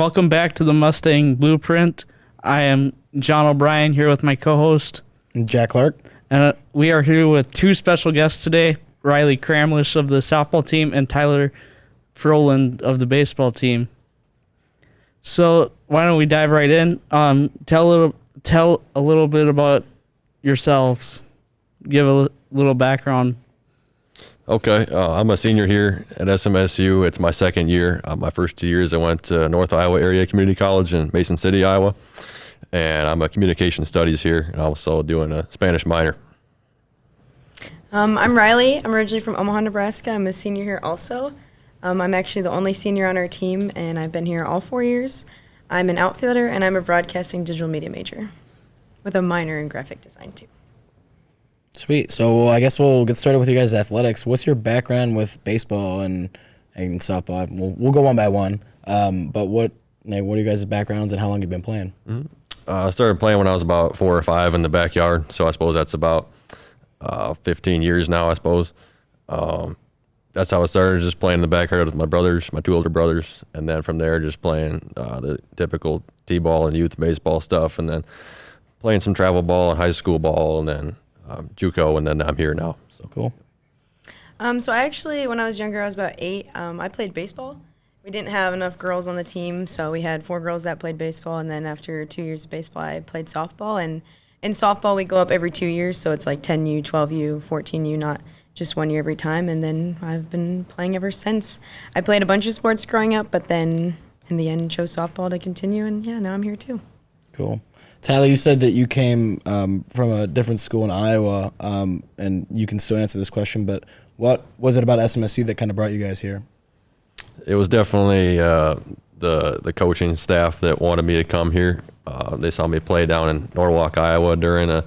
Welcome back to the Mustang Blueprint. I am John O'Brien here with my co-host, Jack Clark. And we are here with two special guests today, Riley Kramolisch of the softball team and Tyler Froloand of the baseball team. So why don't we dive right in? Tell a little bit about yourselves. Give a little background. Okay, I'm a senior here at SMSU. It's my second year. My first 2 years I went to North Iowa Area Community College in Mason City, Iowa. And I'm a communication studies here and also doing a Spanish minor. I'm Riley. I'm originally from Omaha, Nebraska. I'm a senior here also. I'm actually the only senior on our team, and I've been here all 4 years. I'm an outfielder, and I'm a broadcasting digital media major with a minor in graphic design, too. Sweet. So I guess we'll get started with you guys' athletics. What's your background with baseball and softball? We'll go one by one. But what are you guys' backgrounds and how long have you been playing? Mm-hmm. I started playing when I was about 4 or 5 in the backyard, so I suppose that's about 15 years now, I suppose. That's how I started, just playing in the backyard with my brothers, my 2 older brothers, and then from there just playing the typical T-ball and youth baseball stuff, and then playing some travel ball and high school ball, and then JUCO, and then I'm here now. So cool. So I actually, when I was younger, I was about 8, I played baseball. We didn't have enough girls on the team, so we had 4 girls that played baseball, and then after 2 years of baseball, I played softball. And in softball, we go up every 2 years, so it's like 10U, 12U, 14U, not just 1 year every time. And then I've been playing ever since. I played a bunch of sports growing up, but then in the end chose softball to continue, and yeah, now I'm here too. Cool. Tyler, you said that you came from a different school in Iowa, and you can still answer this question, but what was it about SMSU that kind of brought you guys here? It was definitely the coaching staff that wanted me to come here. They saw me play down in Norwalk, Iowa during a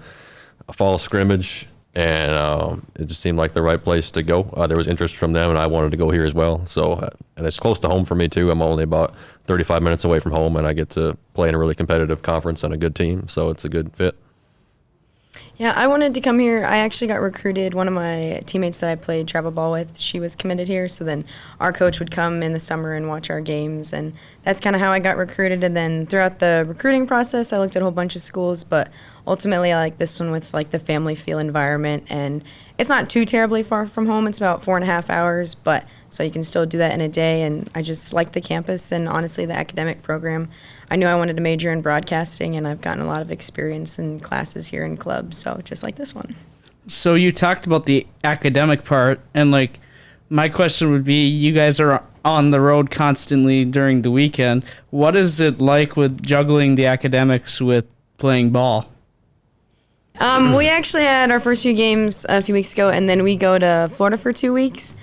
fall scrimmage, and it just seemed like the right place to go. There was interest from them, and I wanted to go here as well. So, and it's close to home for me too. I'm only about 35 minutes away from home, and I get to play in a really competitive conference on a good team, so it's a good fit. Yeah, I wanted to come here. I actually got recruited. One of my teammates that I played travel ball with, she was committed here, so then our coach would come in the summer and watch our games, and that's kind of how I got recruited. And then throughout the recruiting process, I looked at a whole bunch of schools, but ultimately I like this one with like the family feel environment, and it's not too terribly far from home. It's about 4.5 hours, but so you can still do that in a day, and I just like the campus and honestly the academic program. I knew I wanted to major in broadcasting, and I've gotten a lot of experience in classes here in clubs, so just like this one. So you talked about the academic part, and like my question would be, you guys are on the road constantly during the weekend. What is it like with juggling the academics with playing ball? We actually had our first few games a few weeks ago, and then we go to Florida for 2 weeks.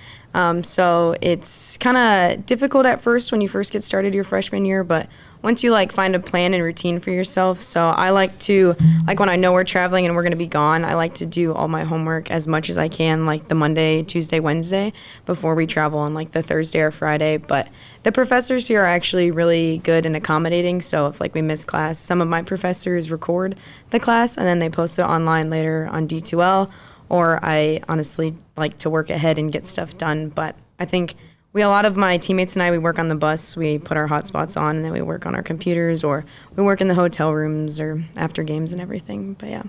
So it's kind of difficult at first when you first get started your freshman year, but once you like find a plan and routine for yourself. So I like to, like when I know we're traveling and we're going to be gone, I like to do all my homework as much as I can, like the Monday, Tuesday, Wednesday, before we travel on like the Thursday or Friday. But the professors here are actually really good and accommodating. So if like we miss class, some of my professors record the class and then they post it online later on D2L. Or I honestly like to work ahead and get stuff done. But I think a lot of my teammates and I, we work on the bus. We put our hotspots on, and then we work on our computers, or we work in the hotel rooms or after games and everything. But yeah.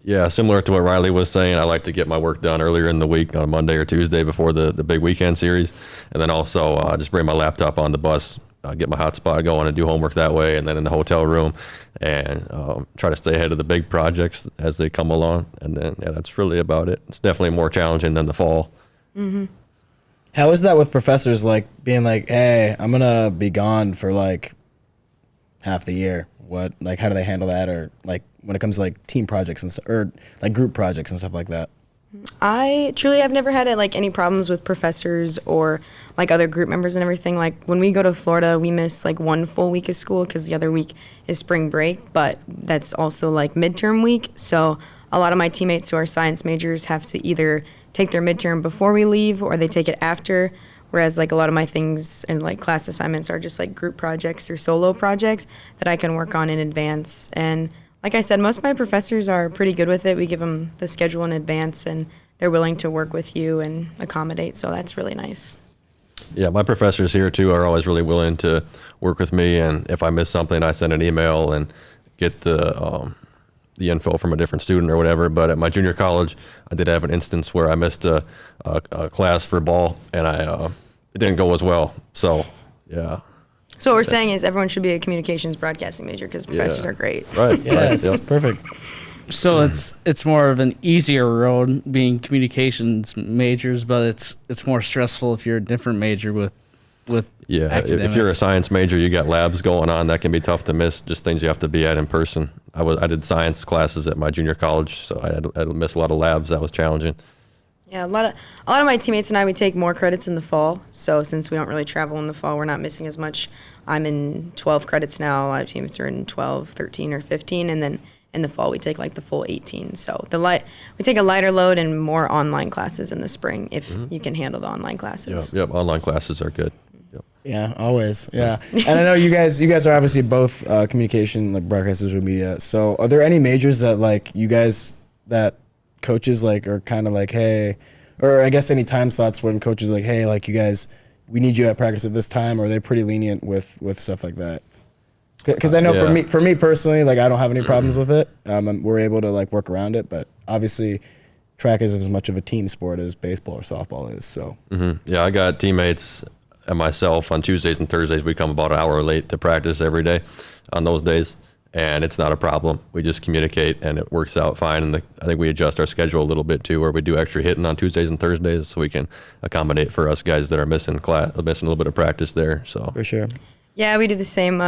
Yeah, similar to what Riley was saying, I like to get my work done earlier in the week on Monday or Tuesday before the big weekend series. And then also just bring my laptop on the bus, get my hotspot going and do homework that way, and then in the hotel room and try to stay ahead of the big projects as they come along. And then, yeah, that's really about it. It's definitely more challenging than the fall. Mm-hmm. How is that with professors, like being like, hey, I'm going to be gone for like half the year? How do they handle that? Or like when it comes to like team projects and stuff, or like group projects and stuff like that? I truly have never had like any problems with professors or like other group members and everything. Like when we go to Florida, we miss like 1 full week of school because the other week is spring break, but that's also like midterm week. So a lot of my teammates who are science majors have to either take their midterm before we leave or they take it after, whereas like a lot of my things and like class assignments are just like group projects or solo projects that I can work on in advance. And like I said, most of my professors are pretty good with it. We give them the schedule in advance, and they're willing to work with you and accommodate, so that's really nice. Yeah, my professors here too are always really willing to work with me, and if I miss something, I send an email and get the info from a different student or whatever. But at my junior college, I did have an instance where I missed a class for ball, and it didn't go as well. So, yeah. So what we're saying is everyone should be a communications broadcasting major because professors are great. Right. Yes, Right, yep. perfect. So it's more of an easier road being communications majors, but it's more stressful if you're a different major with Yeah, if you're a science major, you got labs going on. That can be tough to miss. Just things you have to be at in person. I did science classes at my junior college, so I had to miss a lot of labs. That was challenging. Yeah, a lot of my teammates and I, we take more credits in the fall. So since we don't really travel in the fall, we're not missing as much. I'm in 12 credits now. A lot of teammates are in 12, 13, or 15, and then in the fall we take like the full 18. So we take a lighter load and more online classes in the spring if you can handle the online classes. Yep, online classes are good. Yep. Yeah, always. Yeah, and I know you guys are obviously both communication, like broadcast, social media. So, are there any majors that like you guys that coaches like are kind of like, hey, or I guess any time slots when coaches are like, hey, like you guys, we need you at practice at this time, or are they pretty lenient with stuff like that? Because I know for me personally, like I don't have any problems with it. We're able to like work around it, but obviously track isn't as much of a team sport as baseball or softball is. So Yeah, I got teammates and myself on Tuesdays and Thursdays. We come about an hour late to practice every day on those days, and it's not a problem. We just communicate, and it works out fine. And I think we adjust our schedule a little bit too, where we do extra hitting on Tuesdays and Thursdays, so we can accommodate for us guys that are missing a little bit of practice there. So for sure. Yeah, we do the same.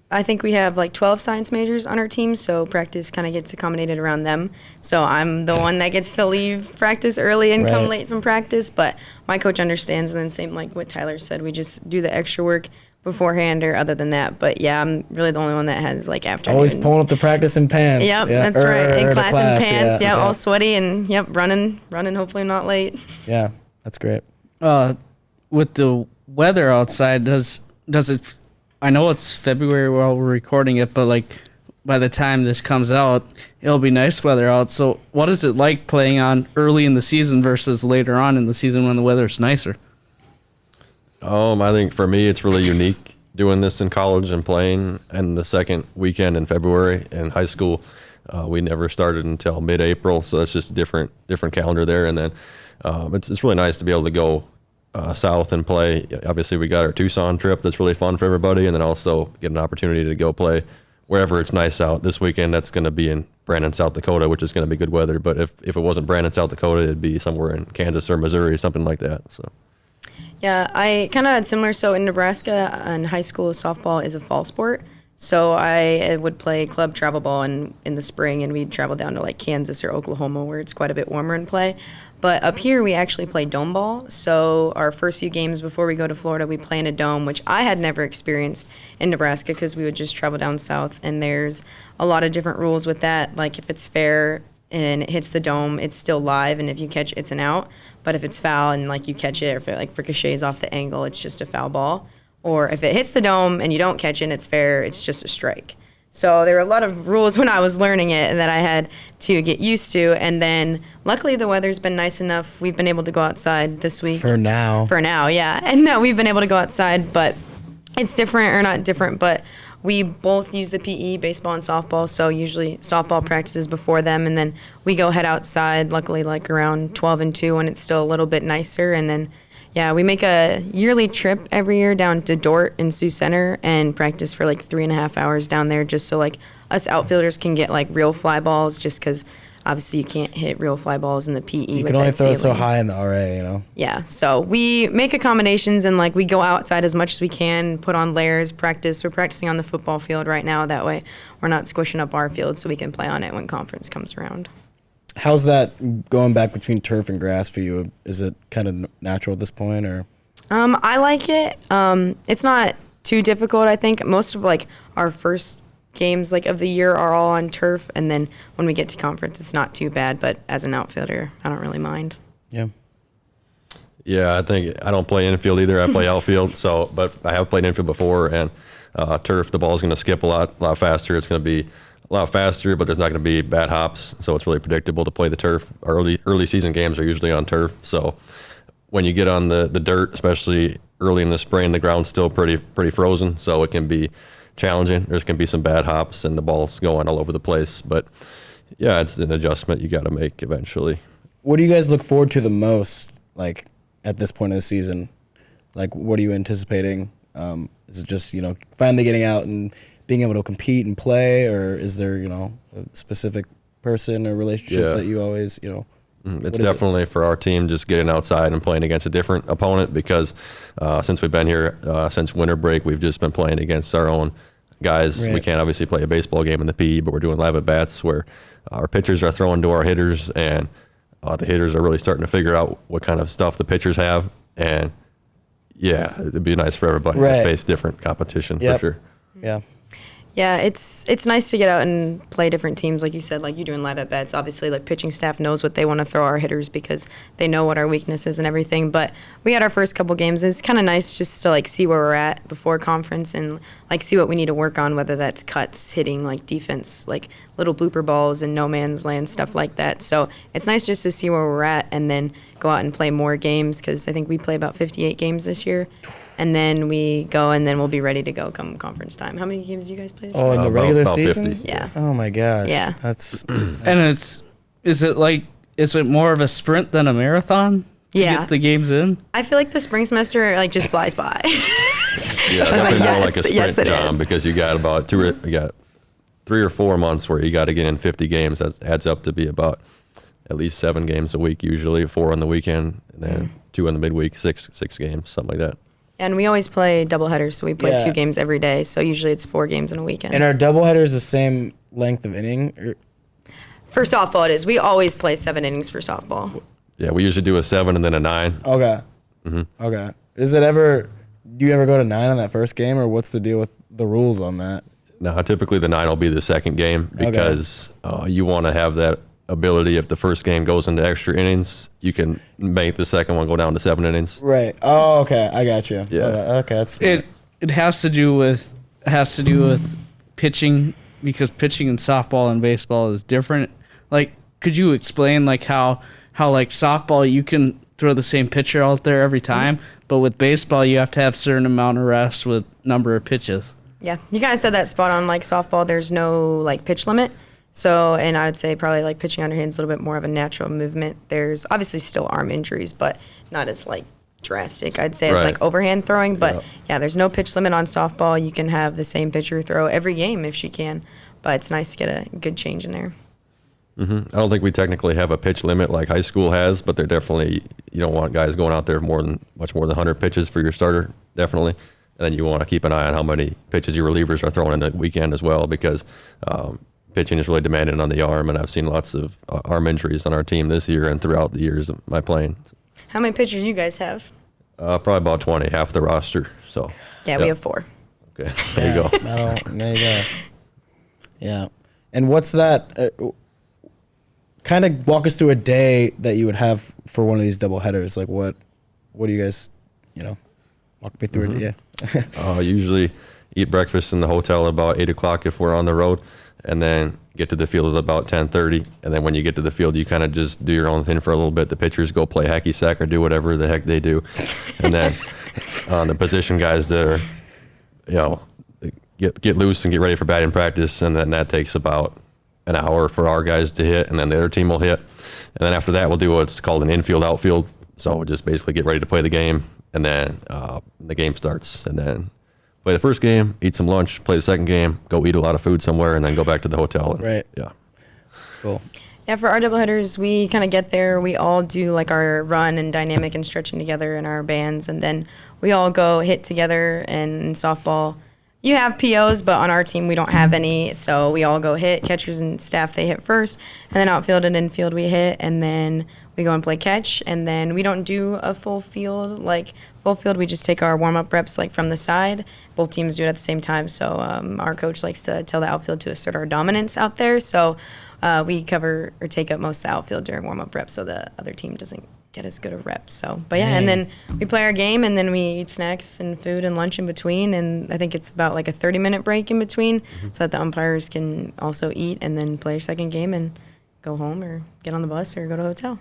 I think we have like 12 science majors on our team, so practice kind of gets accommodated around them. So I'm the one that gets to leave practice early and come late from practice, but my coach understands, and then same like what Tyler said, we just do the extra work beforehand or other than that. But yeah, I'm really the only one that has like afternoon. Always pulling up to practice in pants. Yep, yeah. that's right. In class in pants, yeah, all sweaty and running, hopefully not late. Yeah, that's great. with the weather outside, does it? I know it's February while we're recording it, but like by the time this comes out, it'll be nice weather out. So what is it like playing on early in the season versus later on in the season when the weather's nicer? I think for me, it's really unique doing this in college and playing. And the second weekend in February in high school, we never started until mid-April, so it's just a different calendar there. And then it's really nice to be able to go south and play. Obviously, we got our Tucson trip that's really fun for everybody, and then also get an opportunity to go play wherever it's nice out. This weekend, that's going to be in Brandon, South Dakota, which is going to be good weather. But if it wasn't Brandon, South Dakota, it'd be somewhere in Kansas or Missouri, something like that. So. Yeah, I kind of had similar. So in Nebraska, in high school, softball is a fall sport. So I would play club travel ball in the spring, and we'd travel down to like Kansas or Oklahoma, where it's quite a bit warmer and play. But up here, we actually play dome ball. So our first few games before we go to Florida, we play in a dome, which I had never experienced in Nebraska because we would just travel down south. And there's a lot of different rules with that. Like if it's fair and it hits the dome, it's still live, and if you catch it, it's an out. But if it's foul and like you catch it, or if it like ricochets off the angle, it's just a foul ball. Or if it hits the dome and you don't catch it and it's fair, it's just a strike. So there were a lot of rules when I was learning it that I had to get used to. And then luckily the weather's been nice enough. We've been able to go outside this week. For now, yeah. And now we've been able to go outside, but it's different, or not different, but we both use the PE, baseball and softball. So usually softball practices before them, and then we go head outside, luckily like around 12 and 2 when it's still a little bit nicer. And then yeah, we make a yearly trip every year down to Dort in Sioux Center and practice for like 3.5 hours down there, just so like us outfielders can get like real fly balls, just because obviously you can't hit real fly balls in the PE. you can only throw it so high in the RA, you know? Yeah, so we make accommodations, and like we go outside as much as we can, put on layers, practice. We're practicing on the football field right now. That way we're not squishing up our field, so we can play on it when conference comes around. How's that going back between turf and grass for you? Is it kind of natural at this point, or? I like it. It's not too difficult. I think most of like our first games like of the year are all on turf, and then when we get to conference, it's not too bad. But as an outfielder, I don't really mind. Yeah. Yeah, I think I don't play infield either. I play outfield. But I have played infield before, and turf, the ball's going to skip a lot faster. It's going to be a lot faster, but there's not going to be bad hops, so it's really predictable to play the turf. Early season games are usually on turf, so when you get on the dirt, especially early in the spring, the ground's still pretty frozen, so it can be challenging. There's going to be some bad hops and the ball's going all over the place. But yeah, it's an adjustment you got to make eventually. What do you guys look forward to the most, like, at this point of the season? Like, what are you anticipating? Is it just, finally getting out and being able to compete and play, or is there, a specific person or relationship that you always, It's definitely for our team just getting outside and playing against a different opponent because since we've been here, since winter break, we've just been playing against our own guys. Right. We can't obviously play a baseball game in the PE, but we're doing live at-bats where our pitchers are throwing to our hitters, and the hitters are really starting to figure out what kind of stuff the pitchers have. And, yeah, it'd be nice for everybody to face different competition for sure. Yeah. Yeah, it's nice to get out and play different teams, like you said, like you're doing live at bats. Obviously, like pitching staff knows what they want to throw our hitters because they know what our weaknesses and everything. But we had our first couple games. It's kind of nice just to like see where we're at before conference and like see what we need to work on, whether that's cuts, hitting, like defense, like little blooper balls and no man's land, stuff like that. So it's nice just to see where we're at and then go out and play more games because I think we play about 58 games this year. And then we go, and then we'll be ready to go come conference time. How many games do you guys play? Oh, in the regular about season? 50. Yeah. Oh my gosh. Yeah. That's And is it more of a sprint than a marathon to Yeah. get the games in? I feel like the spring semester like just flies by. Yeah, definitely more like a Yes, sprint, yes, it John, is. because you got about 3 or 4 months where you got to get in 50 games. That adds up to be about at least 7 games a week, usually 4 on the weekend, and then 2 in the midweek, six games, something like that. And we always play doubleheaders, so we play Yeah. 2 games every day. So usually it's 4 games in a weekend. And are doubleheaders the same length of inning? For softball, it is. We always play 7 innings for softball. Yeah, we usually do a 7 and then a 9. Okay. Okay. Do you ever go to 9 on that first game, or what's the deal with the rules on that? Now, typically the 9 will be the second game because you want to have that ability. If the first game goes into extra innings, you can make the second one go down to 7 innings. Right. Oh, okay. I got you. Yeah. Okay. That's smart. It has to do with pitching because pitching in softball and baseball is different. Like, could you explain like how like softball you can throw the same pitcher out there every time, but with baseball you have to have certain amount of rest with number of pitches. Yeah, you kind of said that spot on. Like softball, there's no like pitch limit. So, and I would say probably like pitching underhand is a little bit more of a natural movement. There's obviously still arm injuries, but not as like drastic. I'd say it's like overhand throwing, but yeah, there's no pitch limit on softball. You can have the same pitcher throw every game if she can, but it's nice to get a good change in there. I don't think we technically have a pitch limit like high school has, but they're definitely, you don't want guys going out there much more than 100 pitches for your starter, definitely. And then you want to keep an eye on how many pitches your relievers are throwing in the weekend as well, because pitching is really demanded on the arm, and I've seen lots of arm injuries on our team this year and throughout the years of my playing. How many pitchers do you guys have? Probably about 20, half the roster. So Yeah, we have 4. Okay, there you go. There you go. Yeah. And what's that? Kind of walk us through a day that you would have for one of these double headers. Like what do you guys, walk me through it? Yeah. Usually eat breakfast in the hotel at about 8 o'clock if we're on the road, and then get to the field at about 10:30. And then when you get to the field, you kind of just do your own thing for a little bit. The pitchers go play hacky sack or do whatever the heck they do. And then the position guys that are, get loose and get ready for batting practice. And then that takes about an hour for our guys to hit, and then the other team will hit. And then after that, we'll do what's called an infield outfield. So we'll just basically get ready to play the game, and then the game starts. And then play the first game, eat some lunch, play the second game, go eat a lot of food somewhere, and then go back to the hotel. Right. Yeah. Cool. Yeah, for our doubleheaders, we kind of get there. We all do like our run and dynamic and stretching together in our bands, and then we all go hit together. And in softball, you have POs, but on our team we don't have any, so we all go hit. Catchers and staff, they hit first, and then outfield and infield we hit, and then we go and play catch, and then we don't do a full field. Like full field, we just take our warm-up reps like from the side. Both teams do it at the same time, so our coach likes to tell the outfield to assert our dominance out there, so we cover or take up most of the outfield during warm-up reps so the other team doesn't get as good a rep. So, but yeah, and then we play our game, and then we eat snacks and food and lunch in between, and I think it's about like a 30-minute break in between so that the umpires can also eat and then play a second game and go home or get on the bus or go to a hotel.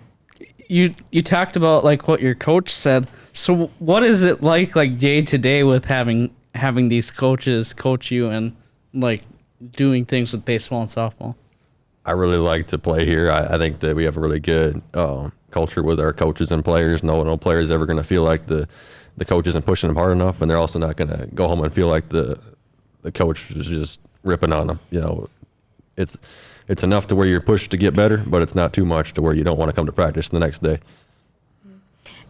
you talked about like what your coach said. So what is it like day to day with having these coaches coach you and like doing things with baseball and softball? I really like to play here. I think that we have a really good culture with our coaches and players. No player is ever going to feel like the coach isn't pushing them hard enough, and they're also not going to go home and feel like the coach is just ripping on them. You know, it's enough to where you're pushed to get better, but it's not too much to where you don't want to come to practice the next day.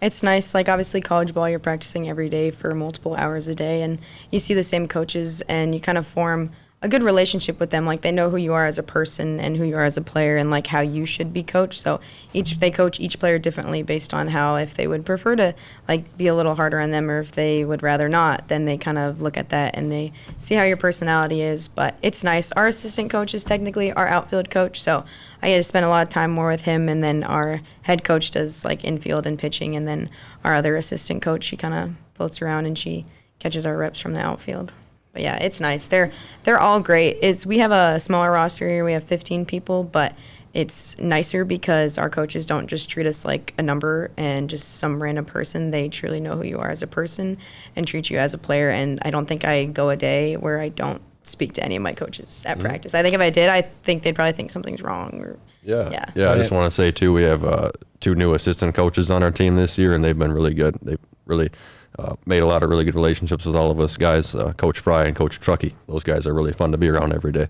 It's nice, like obviously college ball, you're practicing every day for multiple hours a day, and you see the same coaches, and you kind of form a good relationship with them. Like they know who you are as a person and who you are as a player, and like how you should be coached. So they coach each player differently based on how, if they would prefer to like be a little harder on them, or if they would rather not, then they kind of look at that and they see how your personality is. But it's nice. Our assistant coach is technically our outfield coach, so I get to spend a lot of time more with him, and then our head coach does like infield and pitching, and then our other assistant coach, she kind of floats around and she catches our reps from the outfield. But yeah, it's nice. They're all great. We have a smaller roster here. We have 15 people, but it's nicer because our coaches don't just treat us like a number and just some random person. They truly know who you are as a person and treat you as a player. And I don't think I go a day where I don't speak to any of my coaches at practice. I think if I did, I think they'd probably think something's wrong. Or, yeah. I just want to say too, we have 2 new assistant coaches on our team this year, and they've been really good. They've really made a lot of really good relationships with all of us guys. Coach Fry and Coach Truckee, those guys are really fun to be around every day.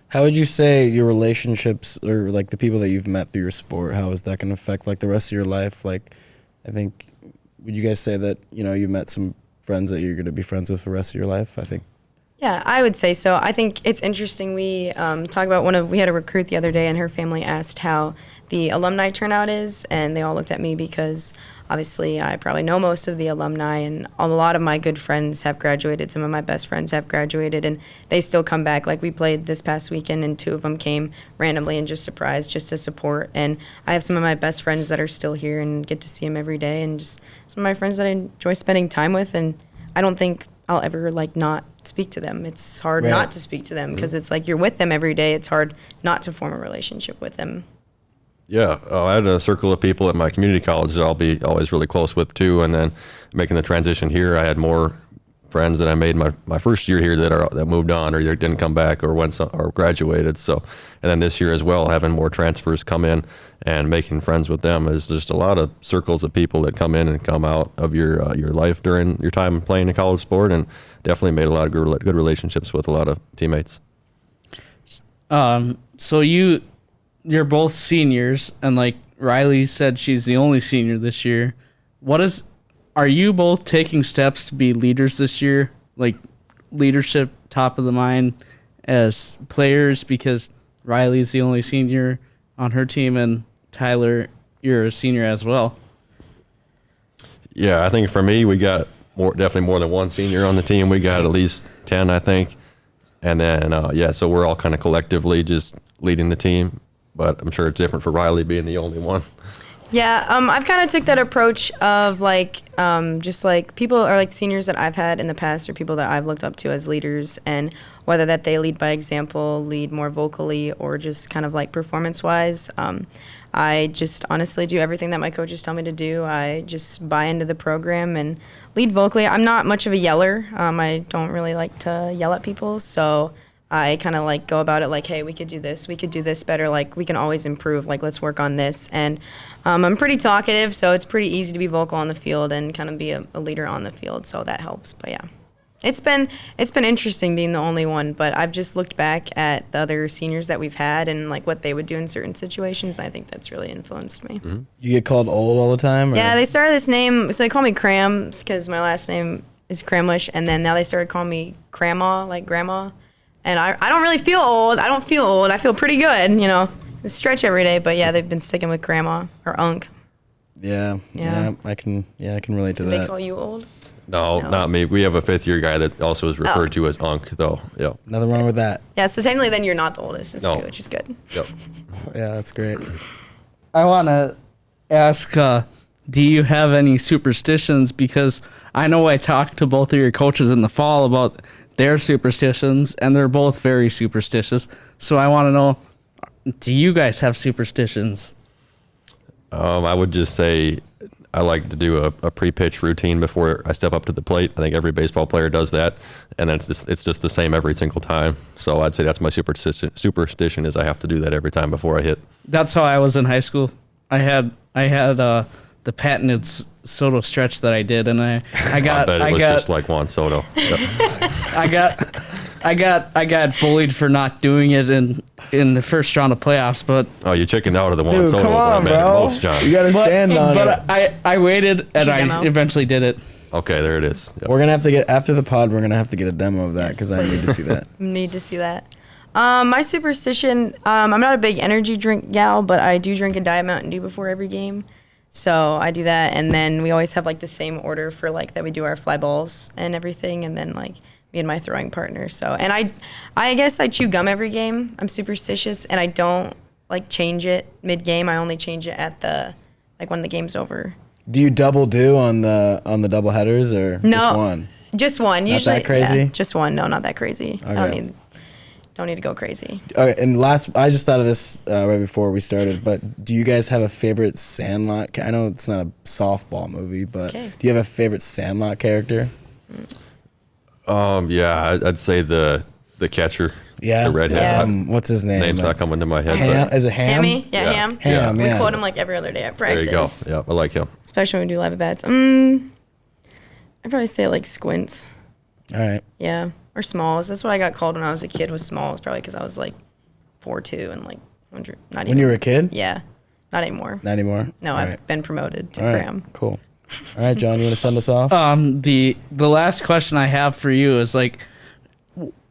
How would you say your relationships, or like the people that you've met through your sport, how is that going to affect like the rest of your life? Like, I think, would you guys say that, you know, you met some friends that you're going to be friends with for the rest of your life? I think. Yeah, I would say so. I think it's interesting. We talk about we had a recruit the other day, and her family asked how the alumni turnout is, and they all looked at me because obviously I probably know most of the alumni, and a lot of my good friends have graduated. Some of my best friends have graduated, and they still come back. Like we played this past weekend, and 2 of them came randomly and just surprised, just to support. And I have some of my best friends that are still here and get to see them every day, and just some of my friends that I enjoy spending time with. And I don't think I'll ever like not speak to them. It's hard not to speak to them because it's like you're with them every day. It's hard not to form a relationship with them. Yeah, I had a circle of people at my community college that I'll be always really close with too. And then making the transition here, I had more friends that I made my first year here that moved on or either didn't come back or or graduated. So, and then this year as well, having more transfers come in and making friends with them is just a lot of circles of people that come in and come out of your life during your time playing a college sport, and definitely made a lot of good relationships with a lot of teammates. So you're both seniors, and like Riley said, she's the only senior this year. Are you both taking steps to be leaders this year? Like leadership top of the mind as players, because Riley's the only senior on her team, and Tyler, you're a senior as well. Yeah, I think for me, we got definitely more than one senior on the team. We got at least 10, I think. And then, so we're all kind of collectively just leading the team. But I'm sure it's different for Riley being the only one. Yeah, I've kind of took that approach of like just like people are like seniors that I've had in the past or people that I've looked up to as leaders, and whether that they lead by example, lead more vocally, or just kind of like performance-wise. I just honestly do everything that my coaches tell me to do. I just buy into the program and lead vocally. I'm not much of a yeller. I don't really like to yell at people, so I kind of like go about it like, hey, we could do this better, like we can always improve, like let's work on this. And I'm pretty talkative, so it's pretty easy to be vocal on the field and kind of be a leader on the field, so that helps. But yeah, it's been interesting being the only one, but I've just looked back at the other seniors that we've had and like what they would do in certain situations, and I think that's really influenced me. Mm-hmm. You get called old all the time? Or? Yeah, they started this name, so they call me Krams because my last name is Kramolisch, and then now they started calling me Grandma, like grandma. And I don't really feel old. I don't feel old. I feel pretty good, you know. I stretch every day, but yeah, they've been sticking with grandma or unk. Yeah, I can relate to Did that. they call you old? No, not me. We have a 5th-year guy that also is referred to as unk, though. Yeah. Nothing wrong with that. Yeah, so technically then you're not the oldest, which is good. Yep. Yeah, that's great. I want to ask, do you have any superstitions? Because I know I talked to both of your coaches in the fall about their superstitions, and they're both very superstitious. So I want to know, do you guys have superstitions? I would just say I like to do a pre-pitch routine before I step up to the plate. I think every baseball player does that, and then it's just the same every single time. So I'd say that's my superstition is I have to do that every time before I hit. That's how I was in high school. I had the patented Soto stretch that I did, and I got I bet it was just like Juan Soto. Yep. I got bullied for not doing it in the first round of playoffs, but Oh, you chickened out of the Juan Dude, Soto come on, man, bro. most, John. You got to stand on it. but I waited and Did you demo? I eventually did it. Okay, there it is. Yep. We're gonna have to get after the pod. We're gonna have to get a demo of that Yes, because I need to see that. Need to see that. My superstition, I'm not a big energy drink gal, but I do drink a Diet Mountain Dew before every game. So I do that, and then we always have like the same order for like that we do our fly balls and everything, and then like me and my throwing partner. So, and I guess I chew gum every game. I'm superstitious, and I don't like change it mid-game. I only change it at the like when the game's over. Do you double do on the double headers or No, just one? Just one. Not Usually, that crazy? Yeah, just one. No, not that crazy. I Okay. don't need to go crazy. Okay, and I just thought of this right before we started, but do you guys have a favorite Sandlot? I know it's not a softball movie, but Okay. do you have a favorite Sandlot character? Yeah, I'd say the catcher. Yeah, The redhead. Yeah. What's his name? Name's not coming to my head. Ham? But Is it Ham? Hammy? Yeah, Yeah. Ham. Ham, We yeah. quote him like every other day at there practice. you go. Yeah, I like him. Especially when we do live at bats. I'd probably say like Squints. All right. Yeah. Or Smalls. That's what I got called when I was a kid, was Smalls, probably because I was like 4'2" and like 100. Not even. When you were a kid? Yeah. Not anymore. Not anymore? No, All I've right. been promoted to All right. Cram. Cool. All right, John, you want to send us off? The last question I have for you is like,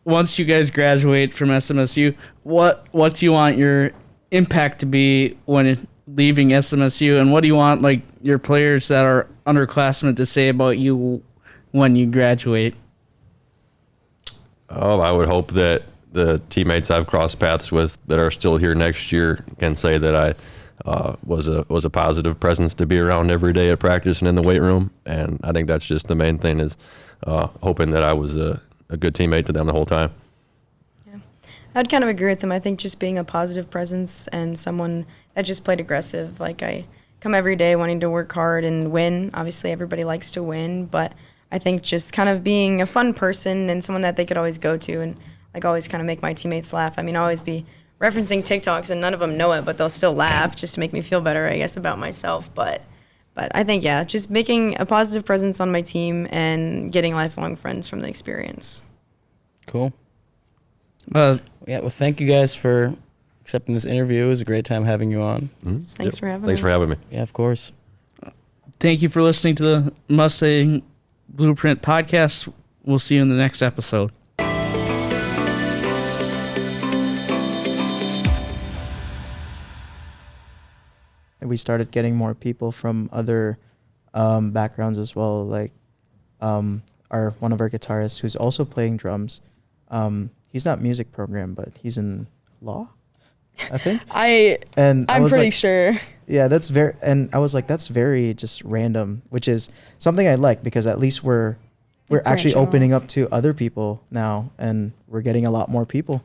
once you guys graduate from SMSU, what do you want your impact to be when leaving SMSU, and what do you want like your players that are underclassmen to say about you when you graduate? Oh, I would hope that the teammates I've crossed paths with that are still here next year can say that I was a positive presence to be around every day at practice and in the weight room. And I think that's just the main thing is hoping that I was a good teammate to them the whole time. I'd kind of agree with him. I think just being a positive presence and someone that just played aggressive. Like, I come every day wanting to work hard and win. Obviously, everybody likes to win, but I think just kind of being a fun person and someone that they could always go to and like always kind of make my teammates laugh. I mean, I'll always be referencing TikToks and none of them know it, but they'll still laugh just to make me feel better, I guess, about myself. But I think, yeah, just making a positive presence on my team and getting lifelong friends from the experience. Cool. Uh, Yeah, well, thank you guys for accepting this interview. It was a great time having you on. Thanks for having us. Thanks for having me. Yeah, of course. Thank you for listening to the Mustang Blueprint podcast. We'll see you in the next episode. We started getting more people from other backgrounds as well, like one of our guitarists who's also playing drums. He's not music program, but he's in law, I think. And I I'm was pretty like, sure. yeah, I was like, that's very just random, which is something I like because at least we're actually branching opening up to other people now, and we're getting a lot more people.